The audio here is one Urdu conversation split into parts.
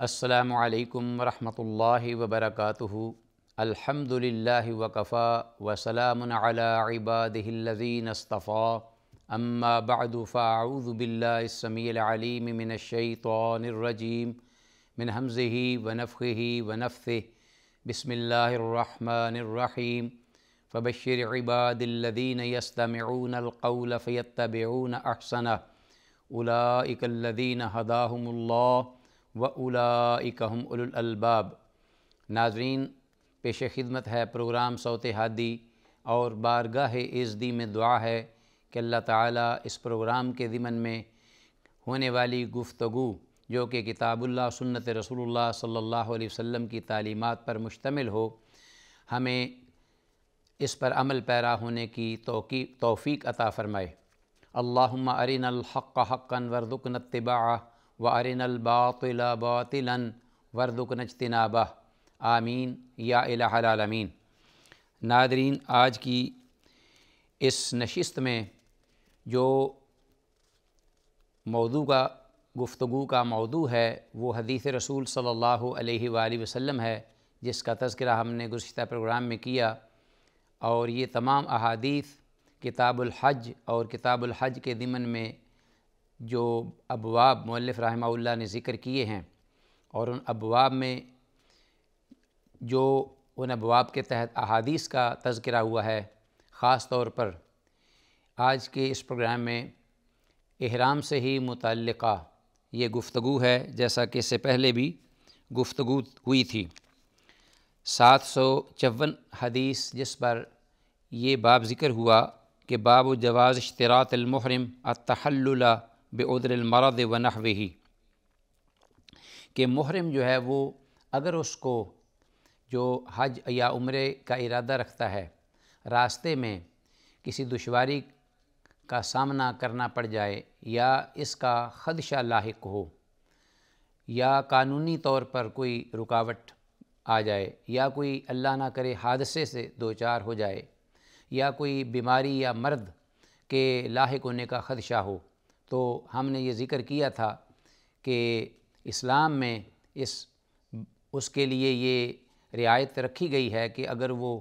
السلام علیکم ورحمۃ اللہ وبرکاتہ۔ الحمدللہ وکفا وسلام علی عبادہ الذین اصطفیٰ، اما بعد فاعوذ باللہ السمیع العلیم من الشیطان الرجیم من ہمزہ ونفخہ ونفثہ۔ بسم اللہ الرحمن الرحیم۔ فبشر عباد الذین یستمعون القول فیتبعون احسنہ، اولئک الذین ھداھم اللہ وَأُولَئِكَ هُمْ أُولُو الْأَلْبَابِ۔ ناظرین، پیش خدمت ہے پروگرام صوت ہادی، اور بارگاہ عزدی میں دعا ہے کہ اللہ تعالیٰ اس پروگرام کے ضمن میں ہونے والی گفتگو جو کہ کتاب اللہ سنت رسول اللہ صلی اللہ علیہ وسلم کی تعلیمات پر مشتمل ہو، ہمیں اس پر عمل پیرا ہونے کی توفیق عطا فرمائے۔ اللہم ارنا الحق حقا وارزقنا اتباعہ وَأَرِنَا الْبَاطِلَ بَاطِلًا وَارْزُقْنَا اجْتِنَابَهَ، آمین یا الہ العالمین۔ ناظرین، آج کی اس نشست میں جو گفتگو کا موضوع ہے وہ حدیث رسول صلی اللہ علیہ وآلہ وسلم ہے، جس کا تذکرہ ہم نے گزشتہ پروگرام میں کیا، اور یہ تمام احادیث کتاب الحج اور کتاب الحج کے ضمن میں جو ابواب مؤلف رحمہ اللہ نے ذکر کیے ہیں، اور ان ابواب میں جو ان ابواب کے تحت احادیث کا تذکرہ ہوا ہے، خاص طور پر آج کے اس پروگرام میں احرام سے ہی متعلقہ یہ گفتگو ہے، جیسا کہ اس سے پہلے بھی گفتگو ہوئی تھی۔ 754 حدیث جس پر یہ باب ذکر ہوا کہ باب جواز اشتراط المحرم التحلل بعذر المرض ونحوہ، کہ محرم جو ہے وہ اگر اس کو جو حج یا عمرے کا ارادہ رکھتا ہے، راستے میں کسی دشواری کا سامنا کرنا پڑ جائے، یا اس کا خدشہ لاحق ہو، یا قانونی طور پر کوئی رکاوٹ آ جائے، یا کوئی اللہ نہ کرے حادثے سے دوچار ہو جائے، یا کوئی بیماری یا مرض کے لاحق ہونے کا خدشہ ہو، تو ہم نے یہ ذکر کیا تھا کہ اسلام میں اس کے لیے یہ رعایت رکھی گئی ہے کہ اگر وہ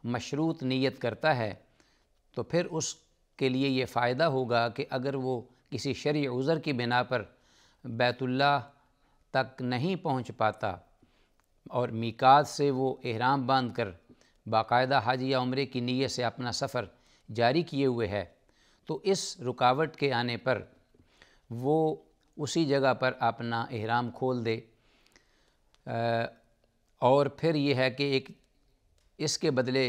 مشروط نیت کرتا ہے تو پھر اس کے لیے یہ فائدہ ہوگا کہ اگر وہ کسی شرعی عذر کی بنا پر بیت اللہ تک نہیں پہنچ پاتا اور میقات سے وہ احرام باندھ کر باقاعدہ حج یا عمرے کی نیت سے اپنا سفر جاری کیے ہوئے ہے، تو اس رکاوٹ کے آنے پر وہ اسی جگہ پر اپنا احرام کھول دے، اور پھر یہ ہے کہ اس کے بدلے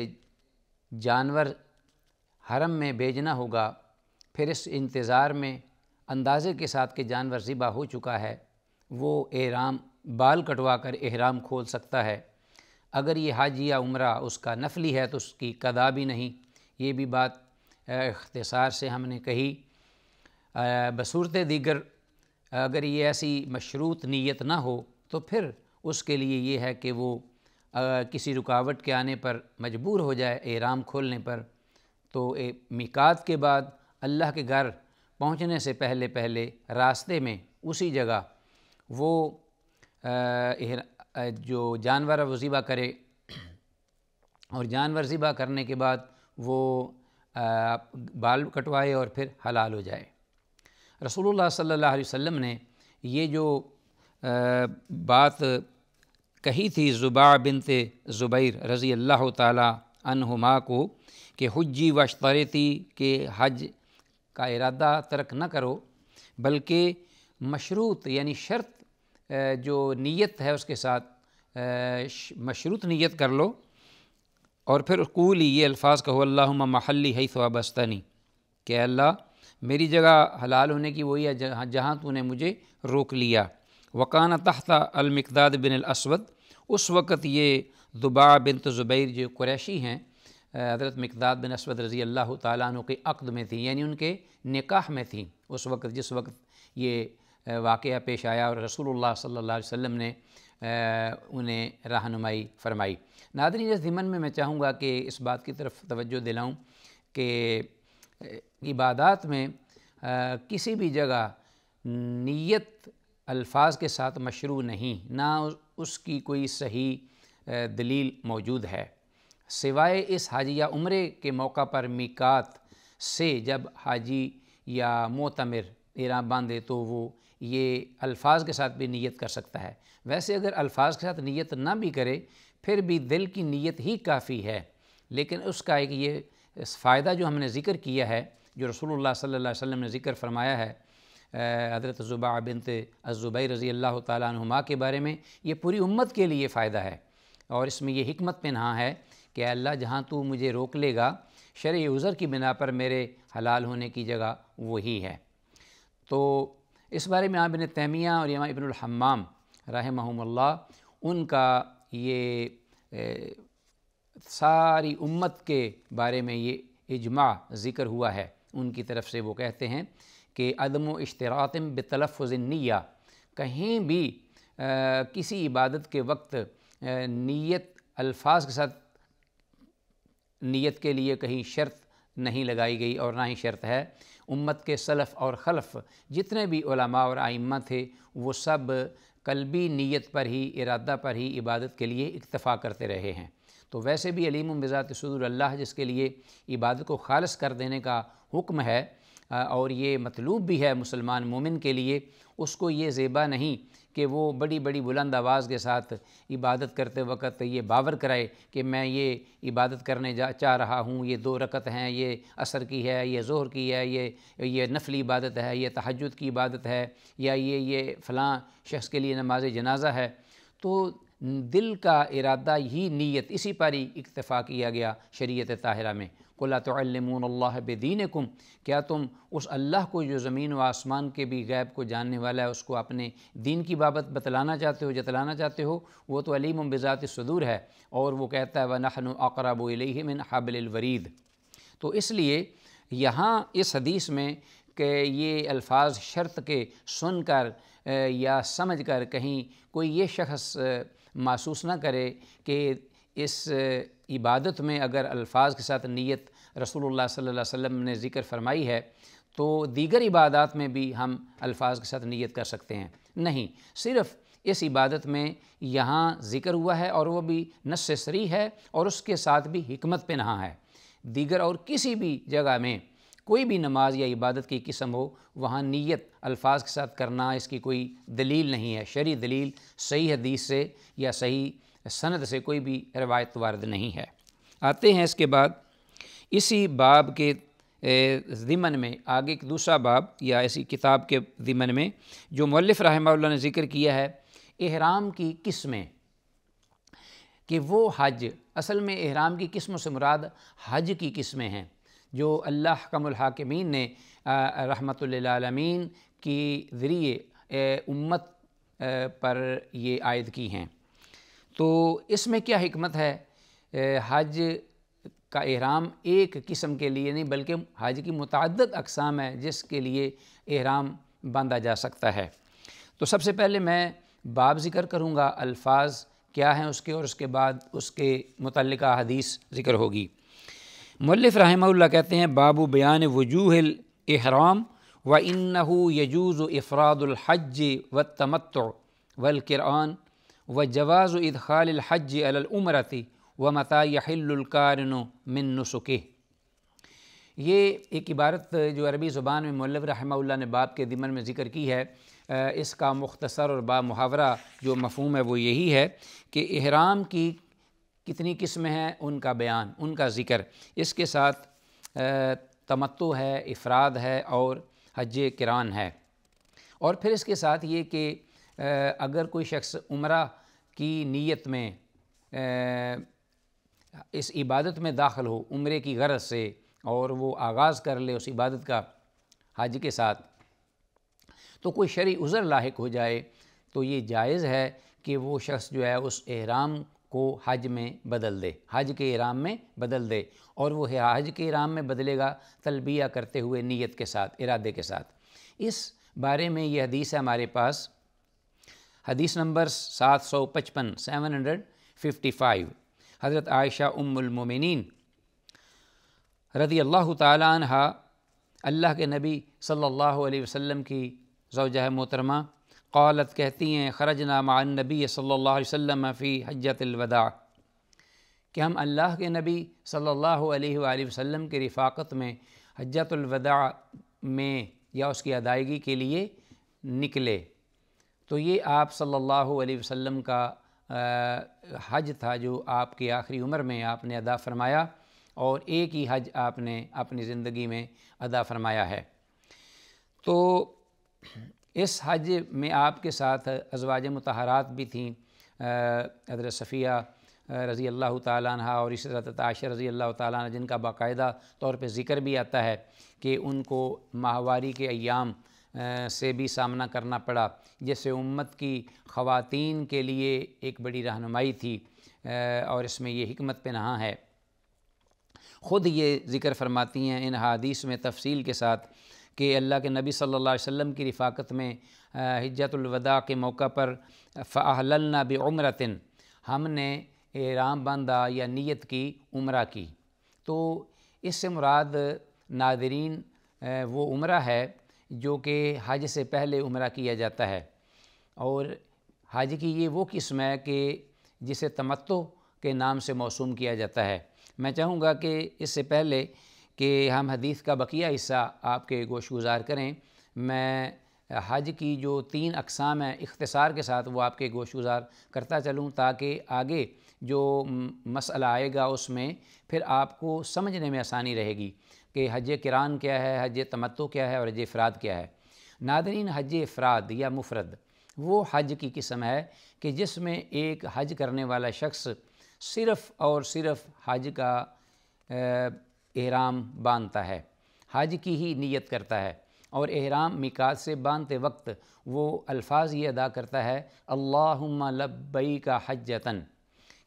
جانور حرم میں بھیجنا ہوگا، پھر اس انتظار میں اندازے کے ساتھ کہ جانور ذبح ہو چکا ہے وہ احرام بال کٹوا کر احرام کھول سکتا ہے۔ اگر یہ حج یا عمرہ اس کا نفلی ہے تو اس کی قضا بھی نہیں، یہ بھی بات اختصار سے ہم نے کہی۔ بصورت دیگر اگر یہ ایسی مشروط نیت نہ ہو تو پھر اس کے لیے یہ ہے کہ وہ کسی رکاوٹ کے آنے پر مجبور ہو جائے احرام کھولنے پر، تو میقات کے بعد اللہ کے گھر پہنچنے سے پہلے راستے میں اسی جگہ وہ جو جانور وہ ذبح کرے، اور جانور ذبح کرنے کے بعد وہ بال کٹوائے اور پھر حلال ہو جائے۔ رسول اللہ صلی اللہ علیہ وسلم نے یہ جو بات کہی تھی زباع بنت زبیر رضی اللہ تعالی عنہما کو کہ حجی واشترطی، کہ حج کا ارادہ ترک نہ کرو بلکہ مشروط یعنی شرط جو نیت ہے اس کے ساتھ مشروط نیت کر لو، اور پھر قولی یہ الفاظ کہو اللہم محلی حیث وابستنی، کہ اللہ میری جگہ حلال ہونے کی وہی ہے جہاں تو نے مجھے روک لیا۔ وکانہ تحت المقداد بن الاسود، اس وقت یہ زباع بنت زبیر جو قریشی ہیں حضرت مقداد بن اسود رضی اللہ تعالیٰ عنہ کے عقد میں تھیں، یعنی ان کے نکاح میں تھیں اس وقت جس وقت یہ واقعہ پیش آیا، اور رسول اللہ صلی اللہ علیہ وسلم نے انہیں رہنمائی فرمائی۔ ناظرین، اس ضمن میں میں چاہوں گا کہ اس بات کی طرف توجہ دلاؤں کہ عبادات میں کسی بھی جگہ نیت الفاظ کے ساتھ مشروع نہیں، نہ اس کی کوئی صحیح دلیل موجود ہے، سوائے اس حاجی یا عمرے کے موقع پر میقات سے جب حاجی یا معتمر احرام باندھے تو وہ یہ الفاظ کے ساتھ بھی نیت کر سکتا ہے۔ ویسے اگر الفاظ کے ساتھ نیت نہ بھی کرے پھر بھی دل کی نیت ہی کافی ہے، لیکن اس کا ایک یہ فائدہ جو ہم نے ذکر کیا ہے، جو رسول اللہ صلی اللہ علیہ وسلم نے ذکر فرمایا ہے حضرت زبیعہ بنت الزبیر رضی اللہ تعالیٰ عنہما کے بارے میں، یہ پوری امت کے لیے فائدہ ہے، اور اس میں یہ حکمت پنہاں ہے کہ اللہ جہاں تو مجھے روک لے گا شرعی عذر کی بنا پر میرے حلال ہونے کی جگہ وہی ہے۔ تو اس بارے میں ابن تیمیہ اور امام ابن الحمام رحمہم اللہ ان کا یہ ساری امت کے بارے میں یہ اجماع ذکر ہوا ہے، ان کی طرف سے وہ کہتے ہیں کہ عدم و اشتراط بتلفظ النیہ، کہیں بھی کسی عبادت کے وقت نیت الفاظ کے ساتھ نیت کے لیے کہیں شرط نہیں لگائی گئی، اور نہ ہی شرط ہے۔ امت کے سلف اور خلف جتنے بھی علماء اور ائمہ تھے وہ سب قلبی نیت پر ہی، ارادہ پر ہی عبادت کے لیے اکتفا کرتے رہے ہیں۔ تو ویسے بھی علیم بذات صدور اللہ جس کے لیے عبادت کو خالص کر دینے کا حکم ہے، اور یہ مطلوب بھی ہے مسلمان مومن کے لیے، اس کو یہ زیبا نہیں کہ وہ بڑی بڑی بلند آواز کے ساتھ عبادت کرتے وقت یہ باور کرائے کہ میں یہ عبادت کرنے چاہ رہا ہوں، یہ 2 رکعت ہیں، یہ عصر کی ہے، یہ ظہر کی ہے، یہ نفلی عبادت ہے، یہ تہجد کی عبادت ہے، یا یہ فلاں شخص کے لیے نماز جنازہ ہے۔ تو دل کا ارادہ ہی نیت، اسی پر ہی اکتفا کیا گیا شریعت طاہرہ میں۔ قُلْ أَتُعَلِّمُونَ اللَّهَ بِدِينِكُمْ، کیا تم اس اللہ کو جو زمین و آسمان کے بھی غیب کو جاننے والا ہے اس کو اپنے دین کی بابت بتلانا چاہتے ہو، جتلانا چاہتے ہو؟ وہ تو علیم بذات الصدور ہے، اور وہ کہتا ہے وَنَحْنُ أَقْرَبُ إِلَيْهِ مِنْ حَبْلِ الْوَرِيدِ۔ تو اس لیے یہاں اس حدیث میں کہ یہ الفاظ شرط کے سن کر یا سمجھ کر کہیں کوئی یہ شخص محسوس نہ کرے کہ اس عبادت میں اگر الفاظ کے ساتھ نیت رسول اللہ صلی اللہ علیہ وسلم نے ذکر فرمائی ہے تو دیگر عبادات میں بھی ہم الفاظ کے ساتھ نیت کر سکتے ہیں، نہیں، صرف اس عبادت میں یہاں ذکر ہوا ہے اور وہ بھی نص صریح ہے، اور اس کے ساتھ بھی حکمت پنہاں ہے۔ دیگر اور کسی بھی جگہ میں کوئی بھی نماز یا عبادت کی قسم ہو، وہاں نیت الفاظ کے ساتھ کرنا اس کی کوئی دلیل نہیں ہے، شرعی دلیل صحیح حدیث سے یا صحیح سند سے کوئی بھی روایت وارد نہیں ہے۔ آتے ہیں اس کے بعد اسی باب کے ضمن میں آگے ایک دوسرا باب یا ایسی کتاب کے ضمن میں جو مؤلف رحمہ اللہ نے ذکر کیا ہے احرام کی قسمیں، کہ وہ حج، اصل میں احرام کی قسموں سے مراد حج کی قسمیں ہیں جو اللہ احکم الحاکمین نے رحمت للعالمین کی ذریعے امت پر یہ عائد کی ہیں۔ تو اس میں کیا حکمت ہے؟ حج کا احرام ایک قسم کے لیے نہیں بلکہ حج کی متعدد اقسام ہے جس کے لیے احرام باندھا جا سکتا ہے۔ تو سب سے پہلے میں باب ذکر کروں گا، الفاظ کیا ہیں اس کے، اور اس کے بعد اس کے متعلقہ حدیث ذکر ہوگی۔ مؤلف رحمہ اللہ کہتے ہیں باب بیان وجوہ الاحرام وَإِنَّهُ يَجُوزُ إِفْرَادُ الْحَجِّ وَالتَّمَتُّعُ وَالْقِرْآنِ وَجَوَازُ إِدْخَالِ الْحَجِّ عَلَى الْعُمْرَةِ وَمَتَى يَحِلُّ الْقَارِنُ مِن نُسُكِهِ۔ یہ ایک عبارت جو عربی زبان میں مؤلف رحمہ اللہ نے باب کے ضمن میں ذکر کی ہے، اس کا مختصر اور با محاورہ جو مفہوم ہے وہ یہی ہے کہ احرام کی کتنی قسمیں ہیں، ان کا بیان، ان کا ذکر، اس کے ساتھ تمتع ہے، افراد ہے اور حج قران ہے، اور پھر اس کے ساتھ یہ کہ اگر کوئی شخص عمرہ کی نیت میں اس عبادت میں داخل ہو عمرے کی غرض سے اور وہ آغاز کر لے اس عبادت کا حج کے ساتھ، تو کوئی شرعی عذر لاحق ہو جائے تو یہ جائز ہے کہ وہ شخص جو ہے اس احرام کو حج میں بدل دے، حج کے احرام میں بدل دے، اور وہ حج کے احرام میں بدلے گا تلبیہ کرتے ہوئے نیت کے ساتھ، ارادے کے ساتھ۔ اس بارے میں یہ حدیث ہے ہمارے پاس، حدیث نمبر 755 755، حضرت عائشہ ام المومنین رضی اللہ تعالی عنہ، اللہ کے نبی صلی اللہ علیہ وسلم کی زوجہ محترمہ، قالت کہتی ہیں خرجنا مع النبی صلی اللہ علیہ وسلم فی حجۃ الوداع کہ ہم اللہ کے نبی صلی اللہ علیہ وآلہ وسلم کی رفاقت میں حجۃ الوداع میں یا اس کی ادائیگی کے لیے نکلے۔ تو یہ آپ صلی اللہ علیہ وسلم کا حج تھا جو آپ کی آخری عمر میں آپ نے ادا فرمایا، اور ایک ہی حج آپ نے اپنی زندگی میں ادا فرمایا ہے۔ تو اس حج میں آپ کے ساتھ ازواج مطہرات بھی تھیں، حضرت صفیہ رضی اللہ تعالیٰ عنہ اور اس حضرت عائشہ رضی اللہ تعالیٰ عنہ، جن کا باقاعدہ طور پہ ذکر بھی آتا ہے کہ ان کو ماہواری کے ایام سے بھی سامنا کرنا پڑا، جس سے امت کی خواتین کے لیے ایک بڑی رہنمائی تھی، اور اس میں یہ حکمت پہ نہاں ہے۔ خود یہ ذکر فرماتی ہیں ان حدیث میں تفصیل کے ساتھ کہ اللہ کے نبی صلی اللہ علیہ وسلم کی رفاقت میں حجۃ الوداع کے موقع پر فَأَحْلَلْنَا بِعُمْرَةٍ، ہم نے احرام باندھا یا نیت کی عمرہ کی۔ تو اس سے مراد ناظرین وہ عمرہ ہے جو کہ حج سے پہلے عمرہ کیا جاتا ہے، اور حج کی یہ وہ قسم ہے کہ جسے تمتع کے نام سے موسوم کیا جاتا ہے۔ میں چاہوں گا کہ اس سے پہلے کہ ہم حدیث کا بقیہ حصہ آپ کے گوش گزار کریں، میں حج کی جو 3 اقسام ہیں اختصار کے ساتھ وہ آپ کے گوش گزار کرتا چلوں، تاکہ آگے جو مسئلہ آئے گا اس میں پھر آپ کو سمجھنے میں آسانی رہے گی کہ حج قران کیا ہے، حج تمتع کیا ہے، اور حج افراد کیا ہے۔ ناظرین، حج افراد یا مفرد وہ حج کی قسم ہے کہ جس میں ایک حج کرنے والا شخص صرف اور صرف حج کا احرام باندھتا ہے، حج کی ہی نیت کرتا ہے، اور احرام میقات سے باندھتے وقت وہ الفاظ یہ ادا کرتا ہے اللہم لبیک حجۃً،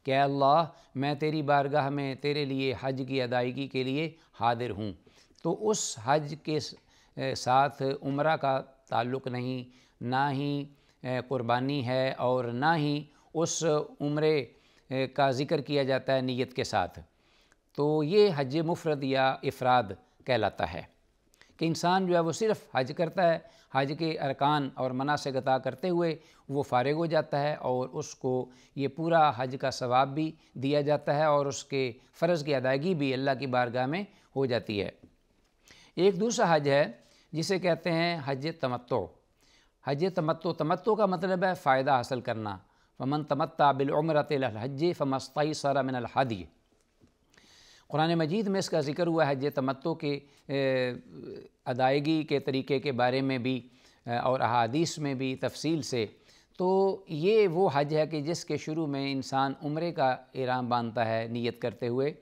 کہ اے اللہ میں تیری بارگاہ میں تیرے لیے حج کی ادائیگی کے لیے حاضر ہوں۔ تو اس حج کے ساتھ عمرہ کا تعلق نہیں، نہ ہی قربانی ہے، اور نہ ہی اس عمرے کا ذکر کیا جاتا ہے نیت کے ساتھ۔ تو یہ حج مفرد یا افراد کہلاتا ہے کہ انسان جو ہے وہ صرف حج کرتا ہے، حج کے ارکان اور مناسک ادا کرتے ہوئے وہ فارغ ہو جاتا ہے، اور اس کو یہ پورا حج کا ثواب بھی دیا جاتا ہے، اور اس کے فرض کی ادائیگی بھی اللہ کی بارگاہ میں ہو جاتی ہے۔ ایک دوسرا حج ہے جسے کہتے ہیں حج تمتع۔ حج تمتع کا مطلب ہے فائدہ حاصل کرنا۔ وَمَن تَمَتَّعَ بِالْعُمْرَةِ إِلَى الْحَجِّ فَمَا اسْتَيْسَرَ مِنَ الْهَدْيِ۔ قرآن مجید میں اس کا ذکر ہوا ہے حج تمتع کے ادائیگی کے طریقے کے بارے میں بھی، اور احادیث میں بھی تفصیل سے۔ تو یہ وہ حج ہے کہ جس کے شروع میں انسان عمرے کا احرام باندھتا ہے نیت کرتے ہوئے،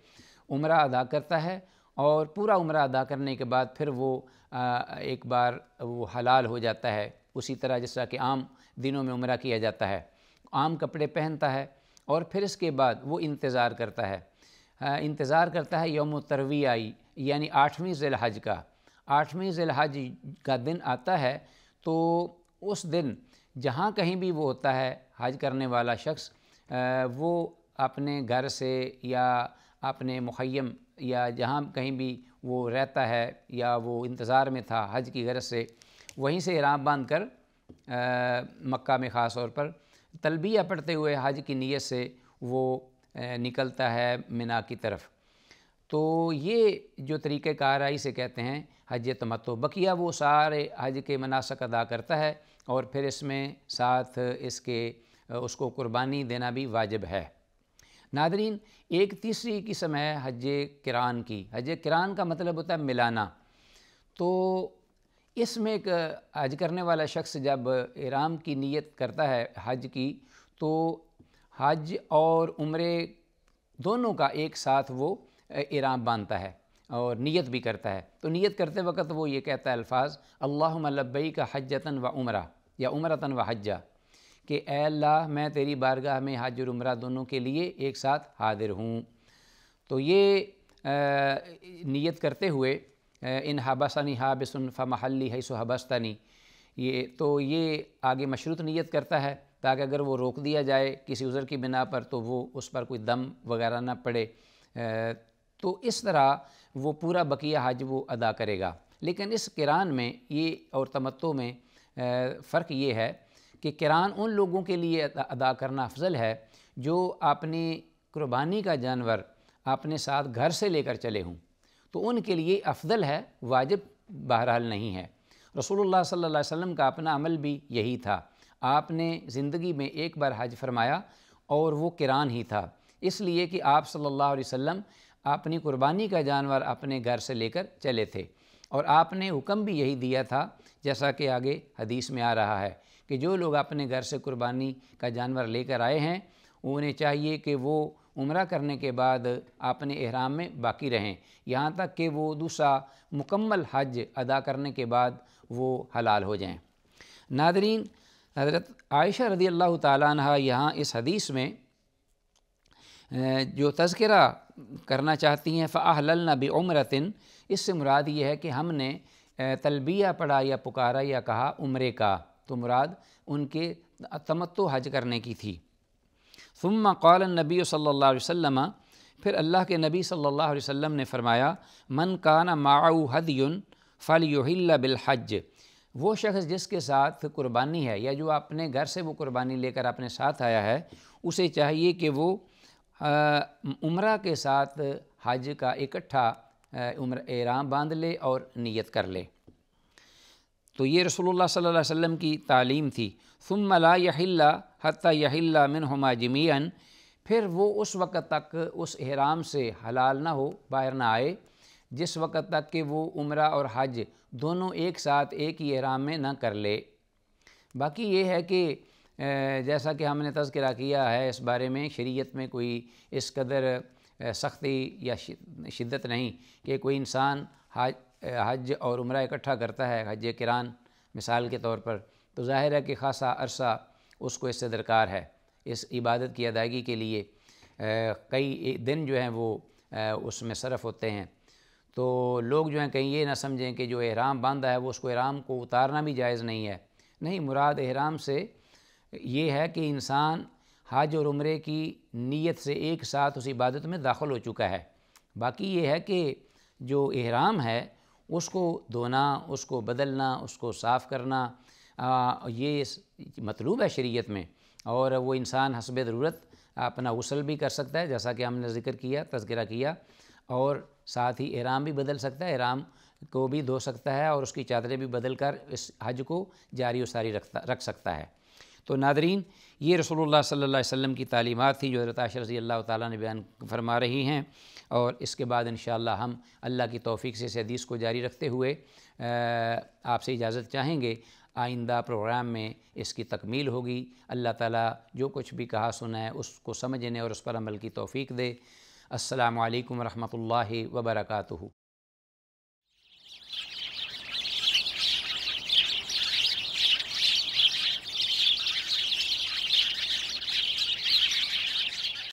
عمرہ ادا کرتا ہے، اور پورا عمرہ ادا کرنے کے بعد پھر وہ ایک بار وہ حلال ہو جاتا ہے، اسی طرح جس طرح کہ عام دنوں میں عمرہ کیا جاتا ہے، عام کپڑے پہنتا ہے، اور پھر اس کے بعد وہ انتظار کرتا ہے یوم ترویہ، یعنی 8ویں ذی الحج کا۔ 8ویں ذی الحج کا دن آتا ہے، تو اس دن جہاں کہیں بھی وہ ہوتا ہے حج کرنے والا شخص، وہ اپنے گھر سے یا اپنے مخیم یا جہاں کہیں بھی وہ رہتا ہے یا وہ انتظار میں تھا حج کی غرض سے، وہیں سے احرام باندھ کر مکہ میں خاص طور پر تلبیہ پڑھتے ہوئے حج کی نیت سے وہ نکلتا ہے منا کی طرف۔ تو یہ جو طریقہ کار ہے اسے کہتے ہیں حج تمتع۔ بقیہ وہ سارے حج کے مناسک ادا کرتا ہے، اور پھر اس میں ساتھ اس کو قربانی دینا بھی واجب ہے۔ ناظرین، ایک تیسری قسم ہے حج قران کی۔ حج قران کا مطلب ہوتا ہے ملانا۔ تو اس میں ایک حج کرنے والا شخص جب احرام کی نیت کرتا ہے حج کی، تو حج اور عمرے دونوں کا ایک ساتھ وہ احرام باندھتا ہے اور نیت بھی کرتا ہے۔ تو نیت کرتے وقت وہ یہ کہتا ہے الفاظ اللہم لبیک حجۃً و عمرہ یا عمرۃً و حجہ، کہ اے اللہ میں تیری بارگاہ میں حج اور عمرہ دونوں کے لیے ایک ساتھ حاضر ہوں۔ تو یہ نیت کرتے ہوئے ان حبسنی حابس فمحلی حیث حبستنی، یہ آگے مشروط نیت کرتا ہے تاکہ اگر وہ روک دیا جائے کسی عذر کی بنا پر تو وہ اس پر کوئی دم وغیرہ نہ پڑے۔ تو اس طرح وہ پورا بقیہ حج وہ ادا کرے گا۔ لیکن اس قران میں یہ اور تمتع میں فرق یہ ہے کہ قران ان لوگوں کے لیے ادا کرنا افضل ہے جو اپنی قربانی کا جانور اپنے ساتھ گھر سے لے کر چلے ہوں، تو ان کے لیے افضل ہے، واجب بہرحال نہیں ہے۔ رسول اللہ صلی اللہ علیہ وسلم کا اپنا عمل بھی یہی تھا، آپ نے زندگی میں ایک بار حج فرمایا اور وہ قران ہی تھا، اس لیے کہ آپ صلی اللہ علیہ وسلم اپنی قربانی کا جانور اپنے گھر سے لے کر چلے تھے، اور آپ نے حکم بھی یہی دیا تھا، جیسا کہ آگے حدیث میں آ رہا ہے کہ جو لوگ اپنے گھر سے قربانی کا جانور لے کر آئے ہیں انہیں چاہیے کہ وہ عمرہ کرنے کے بعد اپنے احرام میں باقی رہیں، یہاں تک کہ وہ دوسرا مکمل حج ادا کرنے کے بعد وہ حلال ہو جائیں۔ ناظرین، حضرت عائشہ رضی اللہ تعالیٰ عنہ یہاں اس حدیث میں جو تذکرہ کرنا چاہتی ہیں فَأَحْلَلْنَا بِعُمْرَةٍ، اس سے مراد یہ ہے کہ ہم نے تلبیہ پڑھا یا پکارا یا کہا عمرے کا، تو مراد ان کے تمتع حج کرنے کی تھی۔ ثم قال النبی صلی اللہ علیہ وسلم، پھر اللہ کے نبی صلی اللہ علیہ وسلم نے فرمایا من کان معه ہدی فلیحل بالحج، وہ شخص جس کے ساتھ قربانی ہے یا جو اپنے گھر سے وہ قربانی لے کر اپنے ساتھ آیا ہے، اسے چاہیے کہ وہ عمرہ کے ساتھ حج کا اکٹھا احرام باندھ لے اور نیت کر لے۔ تو یہ رسول اللہ صلی اللہ علیہ وسلم کی تعلیم تھی۔ ثم لا یحل حتی یحل منہما جمیعا، پھر وہ اس وقت تک اس احرام سے حلال نہ ہو، باہر نہ آئے، جس وقت تک کہ وہ عمرہ اور حج دونوں ایک ساتھ ایک ہی احرام میں نہ کر لے۔ باقی یہ ہے کہ جیسا کہ ہم نے تذکرہ کیا ہے اس بارے میں، شریعت میں کوئی اس قدر سختی یا شدت نہیں کہ کوئی انسان حج اور عمرہ اکٹھا کرتا ہے، حج قران مثال کے طور پر، تو ظاہر ہے کہ خاصا عرصہ اس کو اس سے درکار ہے، اس عبادت کی ادائیگی کے لیے کئی دن جو ہیں وہ اس میں صرف ہوتے ہیں۔ تو لوگ جو ہیں کہیں یہ نہ سمجھیں کہ جو احرام باندھا ہے وہ اس کو احرام کو اتارنا بھی جائز نہیں ہے، نہیں، مراد احرام سے یہ ہے کہ انسان حج اور عمرے کی نیت سے ایک ساتھ اس عبادت میں داخل ہو چکا ہے۔ باقی یہ ہے کہ جو احرام ہے اس کو دھونا، اس کو بدلنا، اس کو صاف کرنا، یہ مطلوب ہے شریعت میں، اور وہ انسان حسب ضرورت اپنا غسل بھی کر سکتا ہے جیسا کہ ہم نے ذکر کیا، تذکرہ کیا، اور ساتھ ہی احرام بھی بدل سکتا ہے، احرام کو بھی دھو سکتا ہے اور اس کی چادریں بھی بدل کر اس حج کو جاری و ساری رکھ سکتا ہے۔ تو ناظرین، یہ رسول اللہ صلی اللہ علیہ وسلم کی تعلیمات تھی جو حضرت عائشہ رضی اللہ تعالیٰ نے بیان فرما رہی ہیں، اور اس کے بعد انشاءاللہ ہم اللہ کی توفیق سے اس حدیث کو جاری رکھتے ہوئے آپ سے اجازت چاہیں گے۔ آئندہ پروگرام میں اس کی تکمیل ہوگی۔ اللہ تعالیٰ جو کچھ بھی کہا سنا ہے اس کو سمجھنے اور اس پر عمل کی توفیق دے۔ السلام علیکم ورحمۃ اللہ وبرکاتہ۔